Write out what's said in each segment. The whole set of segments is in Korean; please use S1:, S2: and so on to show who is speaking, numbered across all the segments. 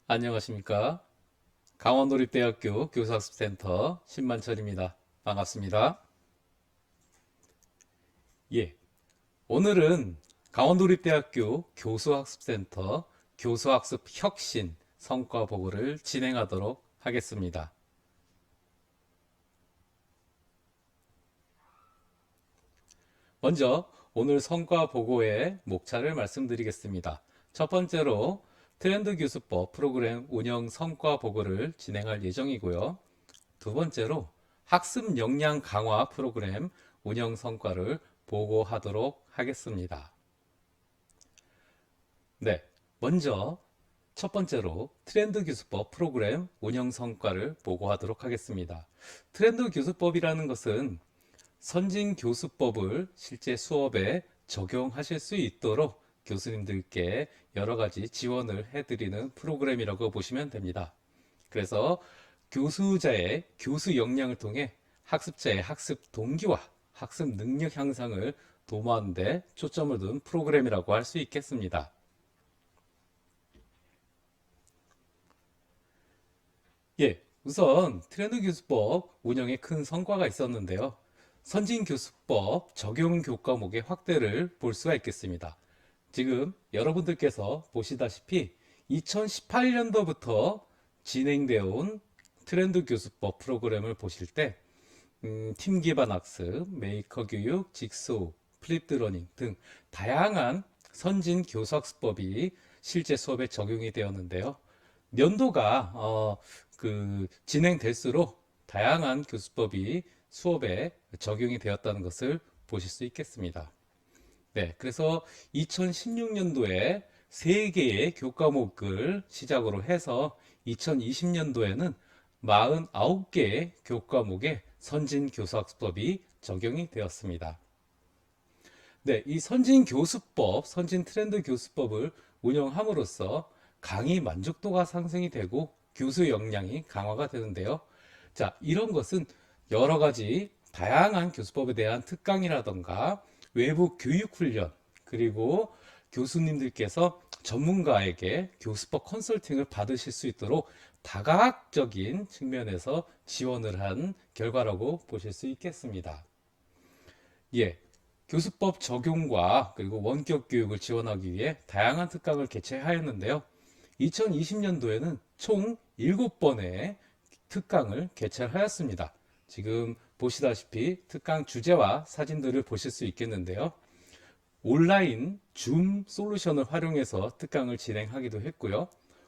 S1: 안녕하십니까. 강원도립대학교 교수학습센터 신만철입니다. 반갑습니다. 예, 오늘은 강원도립대학교 교수학습센터 교수학습 혁신 성과 보고를 진행하도록 하겠습니다. 먼저 오늘 성과 보고의 목차를 말씀드리겠습니다. 첫 번째로 트렌드 교수법 프로그램 운영 성과 보고를 진행할 예정이고요. 두 번째로 학습 역량 강화 프로그램 운영 성과를 보고하도록 하겠습니다. 네, 먼저 첫 번째로 트렌드 교수법 프로그램 운영 성과를 보고하도록 하겠습니다. 트렌드 교수법이라는 것은 선진 교수법을 실제 수업에 적용하실 수 있도록 교수님들께 여러 가지 지원을 해드리는 프로그램이라고 보시면 됩니다. 그래서 교수자의 교수 역량을 통해 학습자의 학습 동기와 학습 능력 향상을 도모하는 데 초점을 둔 프로그램이라고 할 수 있겠습니다. 예, 우선 트렌드 교수법 운영에 큰 성과가 있었는데요. 선진 교수법 적용 교과목의 확대를 볼 수가 있겠습니다. 지금 여러분들께서 보시다시피 2018년도부터 진행되어 온 트렌드 교수법 프로그램을 보실 때 팀 기반 학습, 메이커 교육, 직소, 플립드 러닝 등 다양한 선진 교수학습법이 실제 수업에 적용이 되었는데요. 연도가 진행될수록 다양한 교수법이 수업에 적용이 되었다는 것을 보실 수 있겠습니다. 네, 그래서 2016년도에 3개의 교과목을 시작으로 해서 2020년도에는 49개의 교과목에 선진 교수학습법이 적용이 되었습니다. 네, 이 선진 교수법, 선진 트렌드 교수법을 운영함으로써 강의 만족도가 상승이 되고 교수 역량이 강화가 되는데요. 자, 이런 것은 여러 가지 다양한 교수법에 대한 특강이라던가 외부 교육 훈련, 그리고 교수님들께서 전문가에게 교수법 컨설팅을 받으실 수 있도록 다각적인 측면에서 지원을 한 결과라고 보실 수 있겠습니다. 예, 교수법 적용과 그리고 원격 교육을 지원하기 위해 다양한 특강을 개최하였는데요. 2020년도에는 총 7번의 특강을 개최하였습니다. 지금 보시다시피 특강 주제와 사진들을 보실 수 있겠는데요. 온라인 줌 솔루션을 활용해서 특강을 진행하기도 했고요.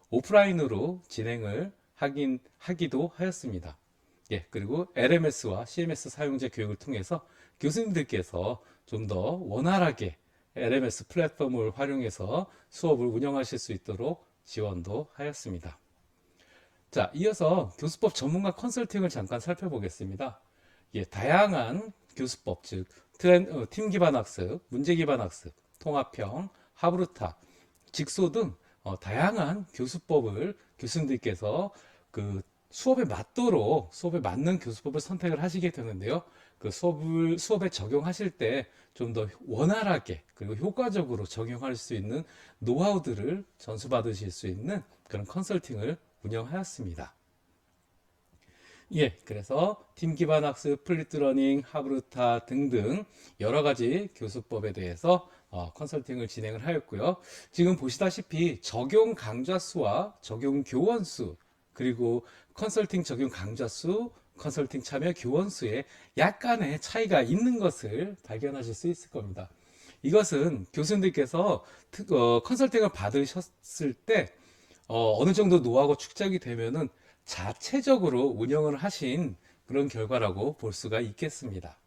S1: 오프라인으로 진행을 하기도 하였습니다. 예, 그리고 LMS와 CMS 사용자 교육을 통해서 교수님들께서 좀 더 원활하게 LMS 플랫폼을 활용해서 수업을 운영하실 수 있도록 지원도 하였습니다. 자, 이어서 교수법 전문가 컨설팅을 잠깐 살펴보겠습니다. 예, 다양한 교수법, 즉 팀 기반 학습, 문제 기반 학습, 통합형, 하브루타, 직소 등 다양한 교수법을 교수님들께서 그 수업에 맞도록 수업에 맞는 교수법을 선택을 하시게 되는데요. 그 수업에 적용하실 때 좀 더 원활하게 그리고 효과적으로 적용할 수 있는 노하우들을 전수받으실 수 있는 그런 컨설팅을 운영하였습니다. 예, 그래서 팀 기반 학습, 플리트 러닝, 하브루타 등등 여러 가지 교수법에 대해서 컨설팅을 진행을 하였고요. 지금 보시다시피 적용 강좌 수와 적용 교원 수, 그리고 컨설팅 적용 강좌 수, 컨설팅 참여 교원 수에 약간의 차이가 있는 것을 발견하실 수 있을 겁니다. 이것은 교수님들께서 컨설팅을 받으셨을 때 어느 정도 노하우가 축적이 되면은 자체적으로 운영을 하신 그런 결과라고 볼 수가 있겠습니다.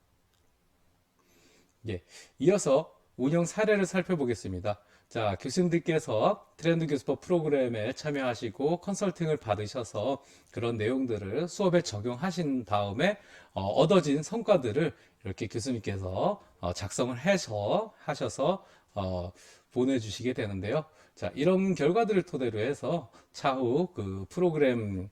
S1: 예, 이어서 운영 사례를 살펴보겠습니다. 자, 교수님들께서 트렌드 교수법 프로그램에 참여하시고 컨설팅을 받으셔서 그런 내용들을 수업에 적용하신 다음에 얻어진 성과들을 이렇게 교수님께서 작성을 하셔서 보내주시게 되는데요. 자, 이런 결과들을 토대로 해서 차후 그 프로그램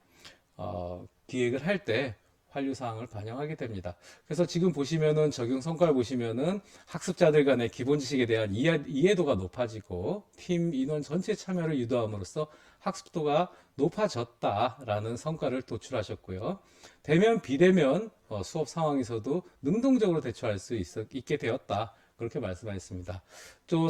S1: 기획을 할 때 환류사항을 반영하게 됩니다. 그래서 지금 보시면은 적용 성과를 보시면은 학습자들 간의 기본 지식에 대한 이해도가 높아지고 팀 인원 전체 참여를 유도함으로써 학습도가 높아졌다라는 성과를 도출하셨고요. 대면, 비대면 수업 상황에서도 능동적으로 대처할 수 있게 되었다. 그렇게 말씀하셨습니다. 또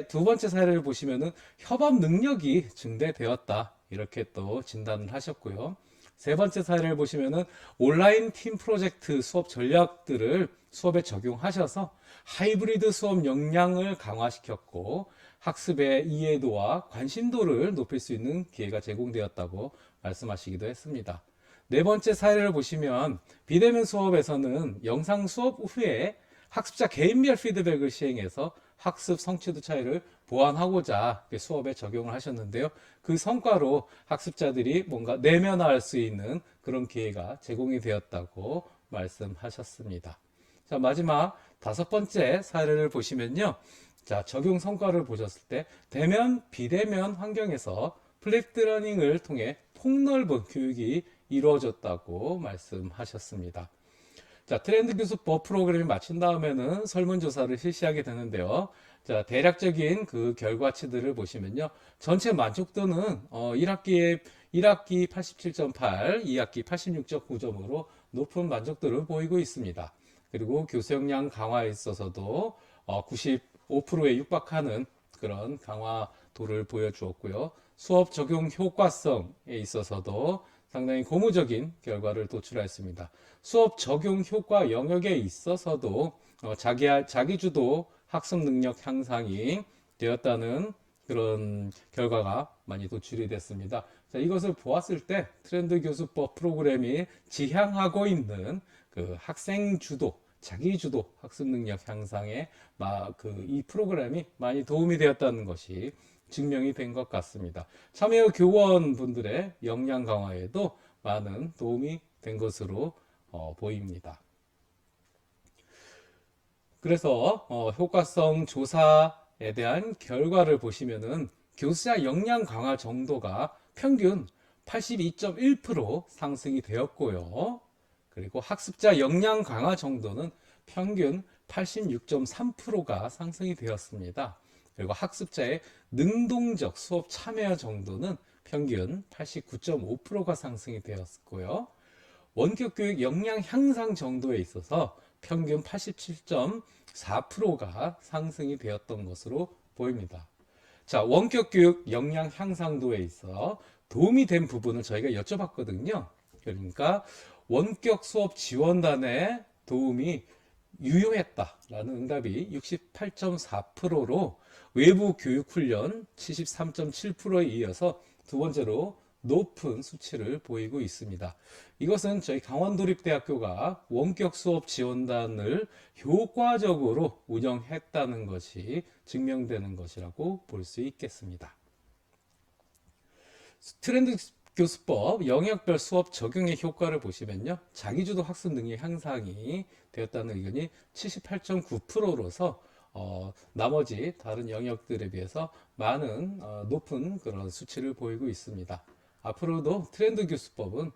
S1: 두 번째 사례를 보시면은 협업 능력이 증대되었다. 이렇게 또 진단을 하셨고요. 세 번째 사례를 보시면은 온라인 팀 프로젝트 수업 전략들을 수업에 적용하셔서 하이브리드 수업 역량을 강화시켰고 학습의 이해도와 관심도를 높일 수 있는 기회가 제공되었다고 말씀하시기도 했습니다. 네 번째 사례를 보시면 비대면 수업에서는 영상 수업 후에 학습자 개인별 피드백을 시행해서 학습 성취도 차이를 보완하고자 수업에 적용을 하셨는데요. 그 성과로 학습자들이 뭔가 내면화할 수 있는 그런 기회가 제공이 되었다고 말씀하셨습니다. 자, 마지막 다섯 번째 사례를 보시면요. 자, 적용 성과를 보셨을 때 대면, 비대면 환경에서 플립드 러닝을 통해 폭넓은 교육이 이루어졌다고 말씀하셨습니다. 자, 트렌드 교수법 프로그램이 마친 다음에는 설문조사를 실시하게 되는데요. 자, 대략적인 그 결과치들을 보시면요. 전체 만족도는 1학기 87.8, 2학기 86.9점으로 높은 만족도를 보이고 있습니다. 그리고 교수 역량 강화에 있어서도 95%에 육박하는 그런 강화도를 보여주었고요. 수업 적용 효과성에 있어서도 상당히 고무적인 결과를 도출했습니다. 수업 적용 효과 영역에 있어서도 자기주도 학습 능력 향상이 되었다는 그런 결과가 많이 도출이 됐습니다. 자, 이것을 보았을 때 트렌드 교수법 프로그램이 지향하고 있는 그 학생 주도, 자기 주도 학습 능력 향상에 이 프로그램이 많이 도움이 되었다는 것이 증명이 된 것 같습니다. 참여 교원분들의 역량 강화에도 많은 도움이 된 것으로 보입니다. 그래서 효과성 조사에 대한 결과를 보시면은 교수자 역량 강화 정도가 평균 82.1% 상승이 되었고요. 그리고 학습자 역량 강화 정도는 평균 86.3%가 상승이 되었습니다. 그리고 학습자의 능동적 수업 참여 정도는 평균 89.5%가 상승이 되었고요. 원격 교육 역량 향상 정도에 있어서 평균 87.4%가 상승이 되었던 것으로 보입니다. 자, 원격 교육 역량 향상도에 있어 도움이 된 부분을 저희가 여쭤봤거든요. 그러니까 원격 수업 지원단의 도움이 유효했다라는 응답이 68.4%로 외부 교육 훈련 73.7%에 이어서 두 번째로 높은 수치를 보이고 있습니다. 이것은 저희 강원도립대학교가 원격 수업 지원단을 효과적으로 운영했다는 것이 증명되는 것이라고 볼 수 있겠습니다. 트렌드 교수법 영역별 수업 적용의 효과를 보시면요. 자기주도 학습 능력 향상이 되었다는 의견이 78.9%로서 나머지 다른 영역들에 비해서 많은 높은 그런 수치를 보이고 있습니다. 앞으로도 트렌드 교수법은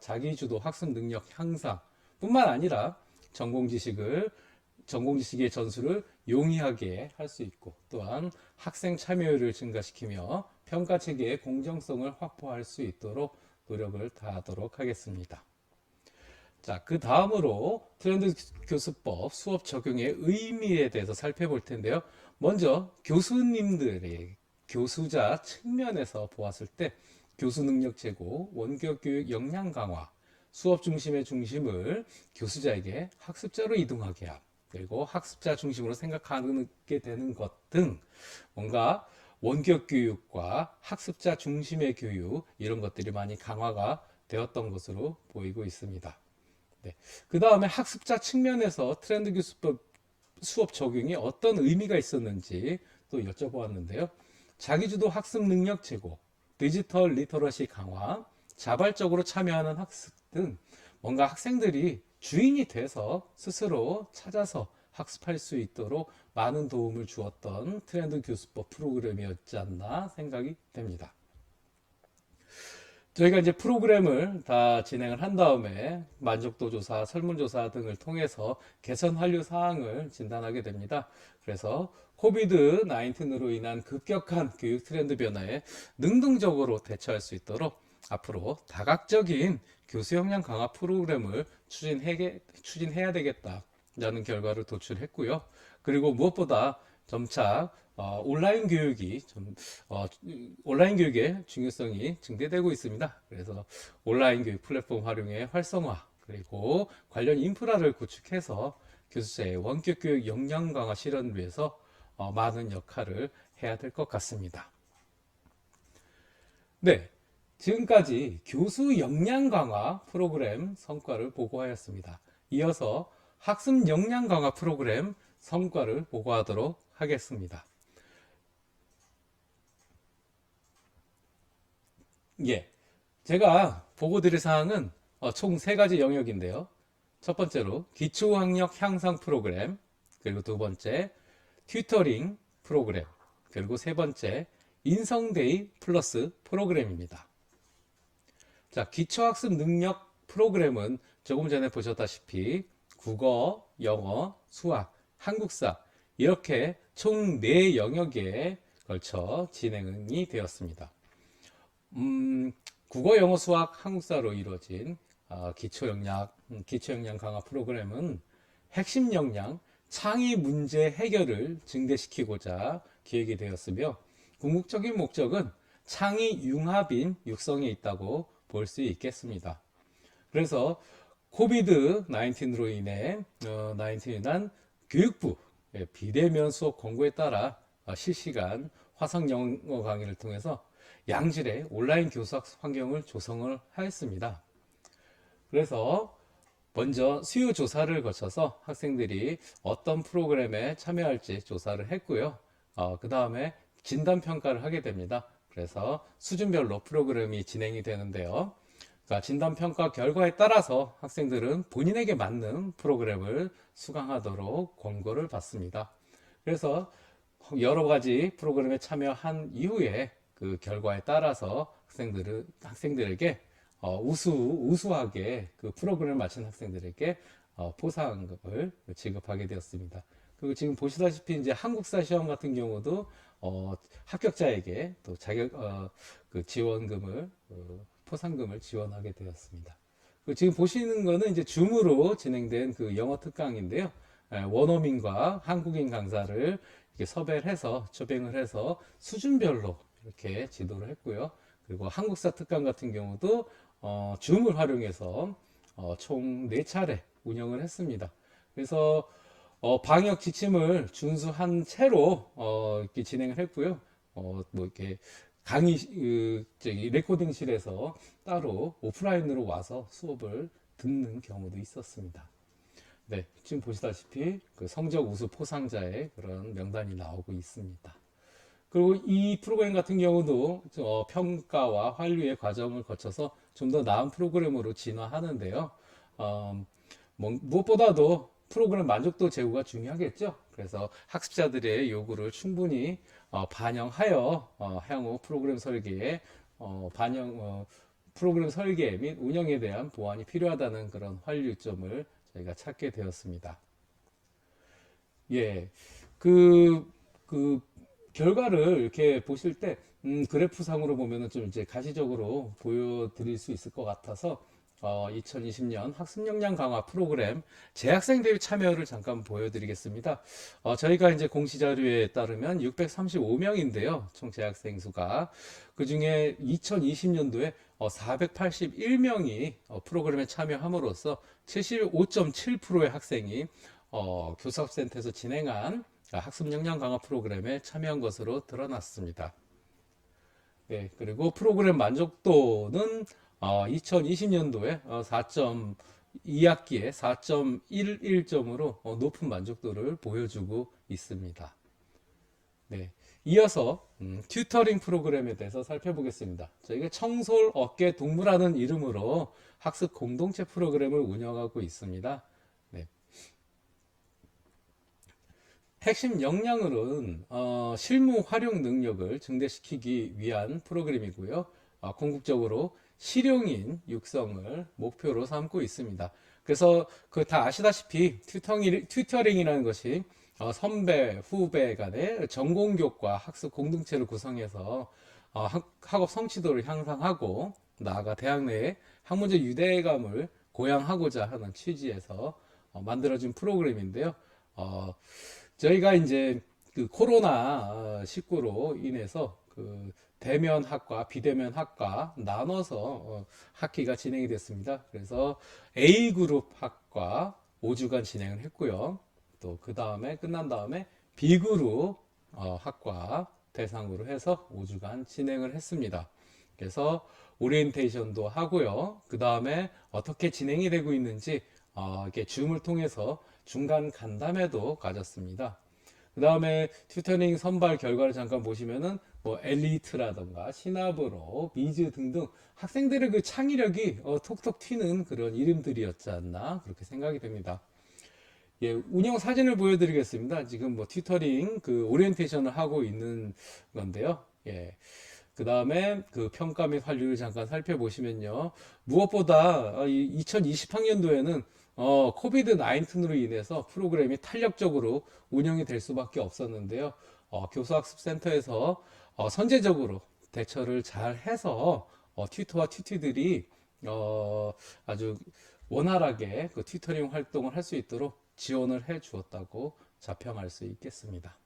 S1: 자기주도 학습 능력 향상 뿐만 아니라 전공 지식의 전수를 용이하게 할 수 있고 또한 학생 참여율을 증가시키며 평가 체계의 공정성을 확보할 수 있도록 노력을 다하도록 하겠습니다. 자, 그 다음으로 트렌드 교수법 수업 적용의 의미에 대해서 살펴볼 텐데요. 먼저 교수님들의 교수자 측면에서 보았을 때 교수 능력 제고, 원격 교육 역량 강화, 수업 중심의 중심을 교수자에게 학습자로 이동하게 함, 그리고 학습자 중심으로 생각하게 되는 것 등 뭔가 원격 교육과 학습자 중심의 교육 이런 것들이 많이 강화가 되었던 것으로 보이고 있습니다. 네. 그 다음에 학습자 측면에서 트렌드 교수법 수업 적용이 어떤 의미가 있었는지 또 여쭤보았는데요. 자기주도 학습 능력 제고, 디지털 리터러시 강화, 자발적으로 참여하는 학습 등 뭔가 학생들이 주인이 돼서 스스로 찾아서 학습할 수 있도록 많은 도움을 주었던 트렌드 교수법 프로그램이었지 않나 생각이 됩니다. 저희가 이제 프로그램을 다 진행을 한 다음에 만족도 조사, 설문조사 등을 통해서 개선 완료 사항을 진단하게 됩니다. 그래서 코비드 19으로 인한 급격한 교육 트렌드 변화에 능동적으로 대처할 수 있도록 앞으로 다각적인 교수 역량 강화 프로그램을 추진해야 되겠다라는 결과를 도출했고요. 그리고 무엇보다 점차 온라인 교육의 중요성이 증대되고 있습니다. 그래서 온라인 교육 플랫폼 활용의 활성화, 그리고 관련 인프라를 구축해서 교수자의 원격 교육 역량 강화 실현을 위해서 많은 역할을 해야 될 것 같습니다. 네, 지금까지 교수 역량 강화 프로그램 성과를 보고하였습니다. 이어서 학습 역량 강화 프로그램 성과를 보고하도록 하겠습니다. 예, 제가 보고 드릴 사항은 총 세 가지 영역인데요. 첫 번째로 기초학력 향상 프로그램, 그리고 두 번째 튜터링 프로그램, 그리고 세 번째 인성데이 플러스 프로그램입니다. 자, 기초학습 능력 프로그램은 조금 전에 보셨다시피 국어, 영어, 수학, 한국사 이렇게 총 4영역에 걸쳐 진행이 되었습니다. 국어, 영어, 수학, 한국사로 이루어진 기초 역량 강화 프로그램은 핵심 역량, 창의 문제 해결을 증대시키고자 기획이 되었으며 궁극적인 목적은 창의 융합인 육성에 있다고 볼 수 있겠습니다. 그래서 코비드 19으로 인한 교육부 비대면 수업 권고에 따라 실시간 화상 영어 강의를 통해서 양질의 온라인 교수학 환경을 조성을 하였습니다. 그래서 먼저 수요 조사를 거쳐서 학생들이 어떤 프로그램에 참여할지 조사를 했고요. 그 다음에 진단 평가를 하게 됩니다. 그래서 수준별로 프로그램이 진행이 되는데요. 그러니까 진단 평가 결과에 따라서 학생들은 본인에게 맞는 프로그램을 수강하도록 권고를 받습니다. 그래서 여러 가지 프로그램에 참여한 이후에 그 결과에 따라서 학생들에게 우수하게 그 프로그램을 마친 학생들에게 포상금을 지급하게 되었습니다. 그리고 지금 보시다시피 이제 한국사 시험 같은 경우도 합격자에게 또 그 지원금을 포상금을 지원하게 되었습니다. 지금 보시는 거는 이제 줌으로 진행된 그 영어 특강인데요. 원어민과 한국인 강사를 이렇게 섭외를 해서 초빙을 해서 수준별로 이렇게 지도를 했고요. 그리고 한국사 특강 같은 경우도 줌을 활용해서 총 4차례 운영을 했습니다. 그래서 방역 지침을 준수한 채로 이렇게 진행을 했고요. 뭐 이렇게 레코딩실에서 따로 오프라인으로 와서 수업을 듣는 경우도 있었습니다. 네, 지금 보시다시피 그 성적 우수 포상자의 그런 명단이 나오고 있습니다. 그리고 이 프로그램 같은 경우도 평가와 환류의 과정을 거쳐서 좀 더 나은 프로그램으로 진화하는데요. 무엇보다도 프로그램 만족도 제고가 중요하겠죠. 그래서 학습자들의 요구를 충분히 반영하여 향후 프로그램 설계에 프로그램 설계 및 운영에 대한 보완이 필요하다는 그런 환류점을 저희가 찾게 되었습니다. 예, 그 결과를 이렇게 보실 때 그래프상으로 보면은 좀 이제 가시적으로 보여드릴 수 있을 것 같아서 2020년 학습 역량 강화 프로그램 재학생 대회 참여를 잠깐 보여드리겠습니다. 저희가 이제 공시 자료에 따르면 635명인데요. 총 재학생 수가 그 중에 2020년도에 481명이 프로그램에 참여함으로써 75.7%의 학생이 교섭센터에서 진행한 학습 역량 강화 프로그램에 참여한 것으로 드러났습니다. 네, 그리고 프로그램 만족도는 2020년도에 2학기에 4.11점으로 높은 만족도를 보여주고 있습니다. 네, 이어서 튜터링 프로그램에 대해서 살펴보겠습니다. 저희가 청솔 어깨 동무라는 이름으로 학습 공동체 프로그램을 운영하고 있습니다. 네. 핵심 역량으로는 실무 활용 능력을 증대시키기 위한 프로그램이고요. 궁극적으로 실용인 육성을 목표로 삼고 있습니다. 그래서 그 다 아시다시피 튜터링이라는 것이 선배, 후배 간의 전공교과 학습 공동체를 구성해서 학업 성취도를 향상하고 나아가 대학 내에 학문적 유대감을 고양하고자 하는 취지에서 만들어진 프로그램인데요. 어, 저희가 이제 그 코로나 19로 인해서 그 대면 학과, 비대면 학과 나눠서 학기가 진행이 됐습니다. 그래서 A그룹 학과 5주간 진행을 했고요. 또 그 다음에 끝난 다음에 B그룹 학과 대상으로 해서 5주간 진행을 했습니다. 그래서 오리엔테이션도 하고요. 그 다음에 어떻게 진행이 되고 있는지 이렇게 줌을 통해서 중간 간담회도 가졌습니다. 그 다음에 튜터링 선발 결과를 잠깐 보시면은 뭐 엘리트라던가 시나브로, 미즈 등등 학생들의 그 창의력이 톡톡 튀는 그런 이름들이었지 않나 그렇게 생각이 됩니다. 예, 운영 사진을 보여드리겠습니다. 지금 뭐 튜터링 그 오리엔테이션을 하고 있는 건데요. 예. 그 다음에 그 평가 및 환류를 잠깐 살펴보시면요. 무엇보다 2020학년도에는 코비드 19으로 인해서 프로그램이 탄력적으로 운영이 될 수밖에 없었는데요. 교수학습센터에서 선제적으로 대처를 잘 해서 튜터와 튜티들이 아주 원활하게 그 튜터링 활동을 할 수 있도록 지원을 해 주었다고 자평할 수 있겠습니다.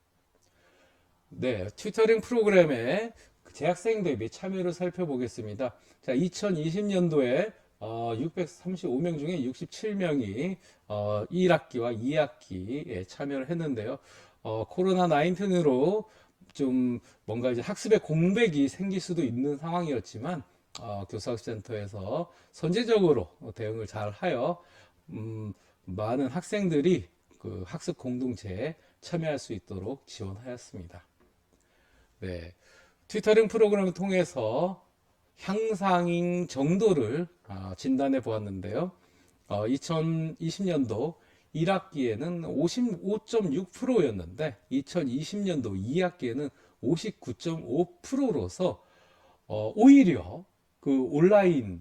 S1: 네, 튜터링 프로그램에 재학생 대비 참여를 살펴보겠습니다. 자, 2020년도에 635명 중에 67명이 1학기와 2학기에 참여를 했는데요. 코로나 19으로 좀 뭔가 이제 학습의 공백이 생길 수도 있는 상황이었지만 교사학센터에서 선제적으로 대응을 잘 하여 많은 학생들이 그 학습 공동체에 참여할 수 있도록 지원하였습니다. 네. 튜터링 프로그램을 통해서 향상인 정도를 진단해 보았는데요. 2020년도 1학기에는 55.6%였는데 2020년도 2학기에는 59.5%로서 오히려 그 온라인이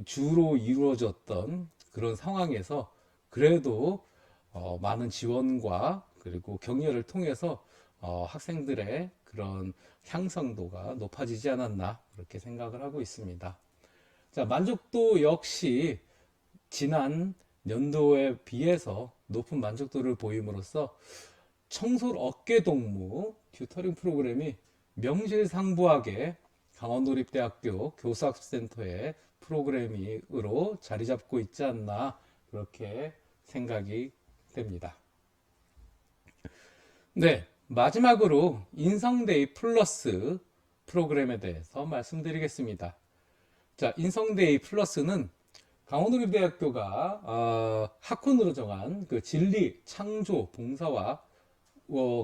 S1: 주로 이루어졌던 그런 상황에서 그래도 많은 지원과 그리고 격려를 통해서 학생들의 그런 향상도가 높아지지 않았나 그렇게 생각을 하고 있습니다. 자, 만족도 역시 지난 연도에 비해서 높은 만족도를 보임으로써 청솔 어깨동무 튜터링 프로그램이 명실상부하게 강원도립대학교 교수학습센터의 프로그램으로 자리 잡고 있지 않나 그렇게 생각이 됩니다. 네, 마지막으로 인성데이 플러스 프로그램에 대해서 말씀드리겠습니다. 자, 인성데이 플러스는 강원도립대학교가 학군으로 정한 그 진리, 창조, 봉사와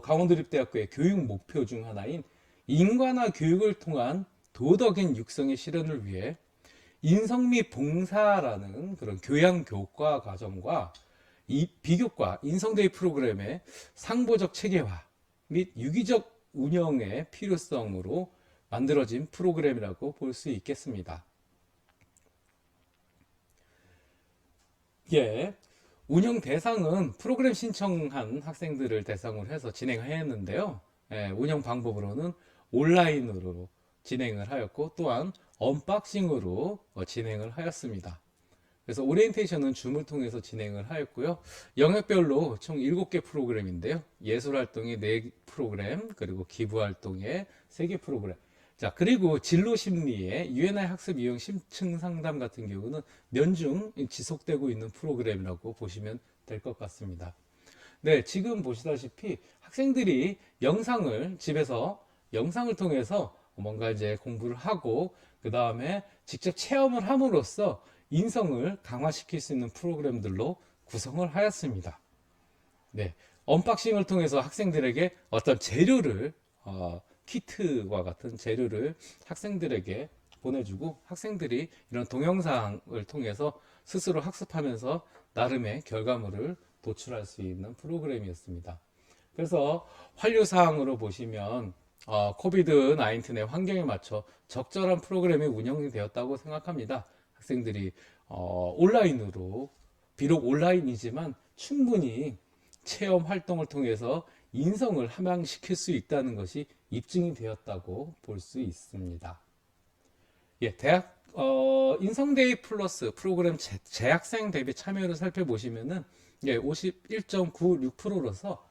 S1: 강원도립대학교의 교육 목표 중 하나인 인간화 교육을 통한 도덕인 육성의 실현을 위해 인성 및 봉사라는 그런 교양 교과 과정과 이 비교과 인성데이 프로그램의 상보적 체계화 및 유기적 운영의 필요성으로 만들어진 프로그램이라고 볼 수 있겠습니다. 예, 운영 대상은 프로그램 신청한 학생들을 대상으로 해서 진행하였는데요. 예, 운영 방법으로는 온라인으로 진행을 하였고 또한 언박싱으로 진행을 하였습니다. 그래서 오리엔테이션은 줌을 통해서 진행을 하였고요. 영역별로 총 7개 프로그램인데요. 예술활동의 4프로그램, 그리고 기부활동의 3개 프로그램. 자, 그리고 진로심리의 UNI 학습 이용 심층 상담 같은 경우는 연중 지속되고 있는 프로그램이라고 보시면 될 것 같습니다. 네, 지금 보시다시피 학생들이 영상을 집에서 영상을 통해서 뭔가 이제 공부를 하고 그 다음에 직접 체험을 함으로써 인성을 강화시킬 수 있는 프로그램들로 구성을 하였습니다. 네, 언박싱을 통해서 학생들에게 어떤 재료를 키트와 같은 재료를 학생들에게 보내주고 학생들이 이런 동영상을 통해서 스스로 학습하면서 나름의 결과물을 도출할 수 있는 프로그램이었습니다. 그래서 환류사항으로 보시면 코비드 19의 환경에 맞춰 적절한 프로그램이 운영이 되었다고 생각합니다. 학생들이 온라인으로, 비록 온라인이지만 충분히 체험 활동을 통해서 인성을 함양시킬 수 있다는 것이 입증이 되었다고 볼 수 있습니다. 예, 대학 인성데이 플러스 프로그램 재학생 대비 참여를 살펴보시면은 예, 51.96%로서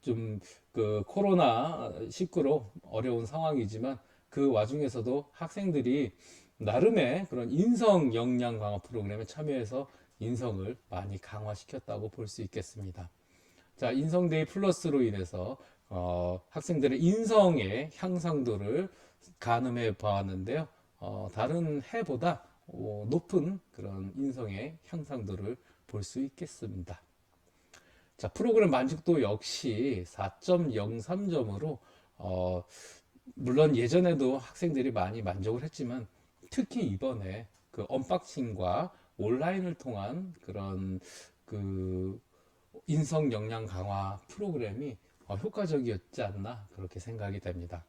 S1: 좀 그 코로나 19로 어려운 상황이지만 그 와중에서도 학생들이 나름의 그런 인성 역량 강화 프로그램에 참여해서 인성을 많이 강화시켰다고 볼 수 있겠습니다. 자, 인성데이 플러스로 인해서 학생들의 인성의 향상도를 가늠해 보았는데요. 다른 해보다 높은 그런 인성의 향상도를 볼 수 있겠습니다. 자, 프로그램 만족도 역시 4.03점으로 물론 예전에도 학생들이 많이 만족을 했지만 특히 이번에 그 언박싱과 온라인을 통한 그런 그 인성 역량 강화 프로그램이 효과적이었지 않나 그렇게 생각이 됩니다.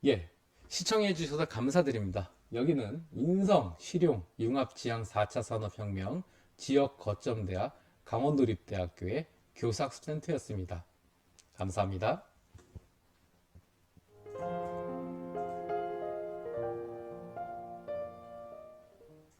S1: 예, 시청해 주셔서 감사드립니다. 여기는 인성, 실용, 융합지향 4차 산업혁명 지역 거점대학 강원도립대학교의 교사학습센터였습니다. 감사합니다.